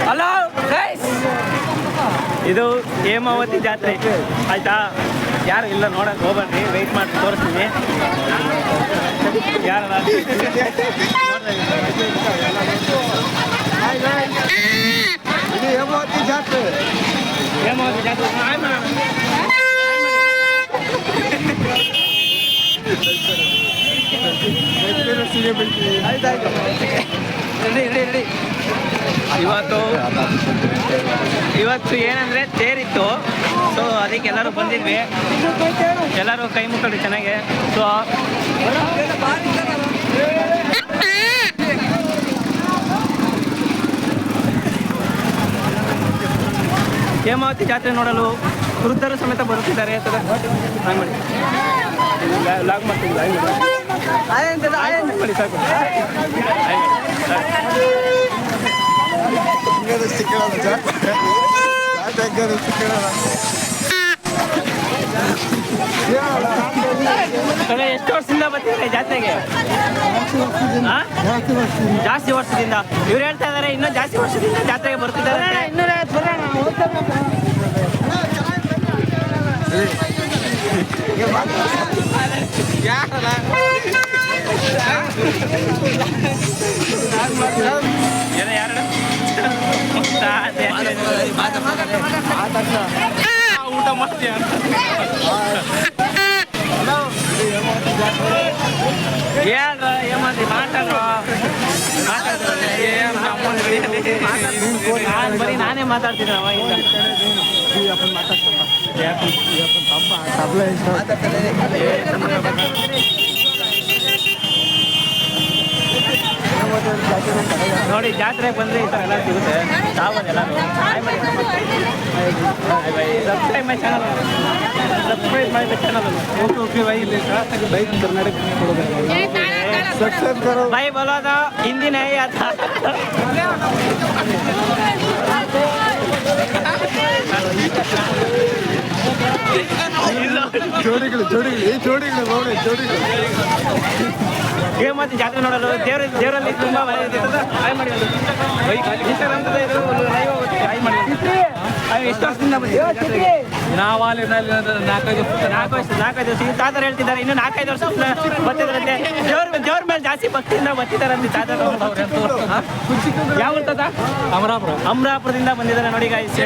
Hello guys, ಇದು ಹೇಮಾವತಿ ಜಾತ್ರೆ ಆಯ್ತಾ. ಯಾರು ಇಲ್ಲ ನೋಡಕ್ಕೆ ಹೋಗ್ಬೇಡ್ರಿ, ವೆಯ್ಟ್ ಮಾಡಿ ತೋರಿಸ್ತೀನಿ. ಯಾರು ಹೇಮಾವತಿ ಜಾತ್ರೆ ಇವತ್ತು ಏನಂದ್ರೆ ತೇರಿತ್ತು, ಸೊ ಅದಕ್ಕೆ ಎಲ್ಲರೂ ಬಂದಿದ್ವಿ. ಎಲ್ಲರೂ ಕೈ ಮುಕ್ಕಳ್ರಿ ಚೆನ್ನಾಗಿ. ಸೊ ಹೇಮಾವತಿ ಜಾತ್ರೆ ನೋಡಲು ವೃದ್ಧರು ಸಮೇತ ಬರುತ್ತಿದ್ದಾರೆ. ಮಾಡಿ ಲಾಗ್ ಮಾಡ್ತೀನಿ, ಮಾಡಿ ಸಾಕು. ಎಷ್ಟು ವರ್ಷದಿಂದ ಬರ್ತಿದ್ರೆ ಜಾತ್ರೆಗೆ? ಜಾಸ್ತಿ ವರ್ಷದಿಂದ. ಇವ್ರು ಹೇಳ್ತಾ ಇದಾರೆ ಇನ್ನೂ ಜಾಸ್ತಿ ವರ್ಷದಿಂದ ಜಾತ್ರೆಗೆ ಬರ್ತಿದ್ದಾರೆ. ಊಟ ಮಾಡ್ತೀಯ? ಹೇಳ್ರ ಏಮಾದಿ ಮಾತಾಡ್ರ ಬರೀ ನಾನೇ ಮಾತಾಡ್ತೀನಿ ಅವಾಗಿಂದ. ನೋಡಿ ಜಾತ್ರೆಗೆ ಬಂದರೆ ಈ ಥರ ಎಲ್ಲ ಸಿಗುತ್ತೆ. ತಾವನ್ನೆಲ್ಲರೂ subscribe my channel, subscribe my channel. Okay bye, ಇಲ್ಲಿ ಬೈ ಕರ್ನಾಟಕ भाई बोलो तो हिंदी नहीं आता. ಹೇಮಾವತಿ ಜಾತ್ರೆ ನೋಡಲು ದೇವರಲ್ಲಿ ತುಂಬ ಎಷ್ಟು ವರ್ಷದಿಂದ ನಾವು ನಾಲ್ಕು ವರ್ಷ ತಾತರು ಹೇಳ್ತಿದ್ದಾರೆ. ಇನ್ನು 4-5 ವರ್ಷ ಬರ್ತಿದಾರಂತೆ. ದೇವ್ರ ಮೇಲೆ ಜಾಸ್ತಿ ಭಕ್ತಿಯಿಂದ ಬರ್ತಿದಾರಂತೆ ತಾತರು. ಯಾವ ತಾತ? ಅಮರಾಪುರದಿಂದ ಬಂದಿದ್ದಾರೆ ನೋಡಿ ಗಾಯ್ಸ್.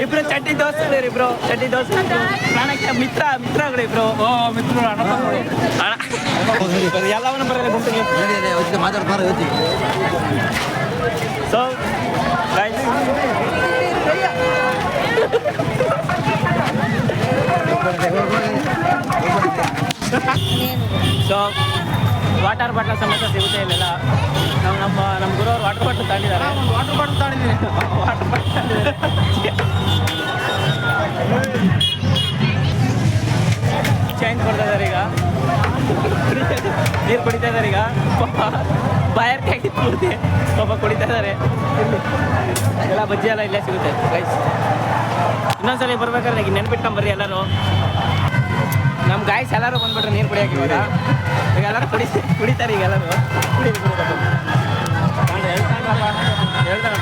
ಇಬ್ರು ಚಡ್ಡಿ ದೋಸ್ತರು, ಇಬ್ರು ಚಡ್ಡಿ ದೋಸ್ತರು, ಪ್ರಾಣಕ್ಕೆ ಮಿತ್ರಗಳು ಇಬ್ರು. ಎಲ್ಲವನ್ನು ಬರಲ್ಲ ಗುಂಪಿಗೆ. So guys, so water bottle ಸಮೇತ ಸಿಗುತ್ತೆ ಇಲ್ಲೆಲ್ಲ. ನಮ್ಮ ಗುರುವರು ವಾಟರ್ ಬಾಟಲ್ ತಗೊಂಡಿದ್ದಾರೆ. ವಾಟರ್ ಬಾಟಲ್ ಚೇಂಜ್ ಕೊಡ್ತಾ ಇದ್ದಾರೆ ಈಗ. ನೀರು ಕುಡಿತಾ ಇದ್ದಾರೆ ಈಗ. ಬಾಯರ್ ಕಾಯಿ ಪೂರ್ತಿ ಪಾಪ ಕುಡಿತಾ ಇದ್ದಾರೆ. ಎಲ್ಲ ಬಜ್ಜಿ ಎಲ್ಲ ಇಲ್ಲೇ ಸಿಗುತ್ತೆ ಗೈಸ್. ಇನ್ನೊಂದ್ಸಲ ಬರ್ಬೇಕಾದ್ರೆ ಈಗ ನೆನ್ಪಿಟ್ಕೊಂಬರ್ರಿ ಎಲ್ಲರೂ. ನಮ್ಮ ಗಾಯ್ಸ್ ಎಲ್ಲರೂ ಬಂದ್ಬಿಟ್ರೆ ನೀರು ಕುಡಿಯೋಕೆ ಇವಾಗ. ಈಗ ಎಲ್ಲರೂ ಕುಡಿತಾರೆ ಈಗ ಎಲ್ಲರೂ. ಹೇಳ್ತಾನೆ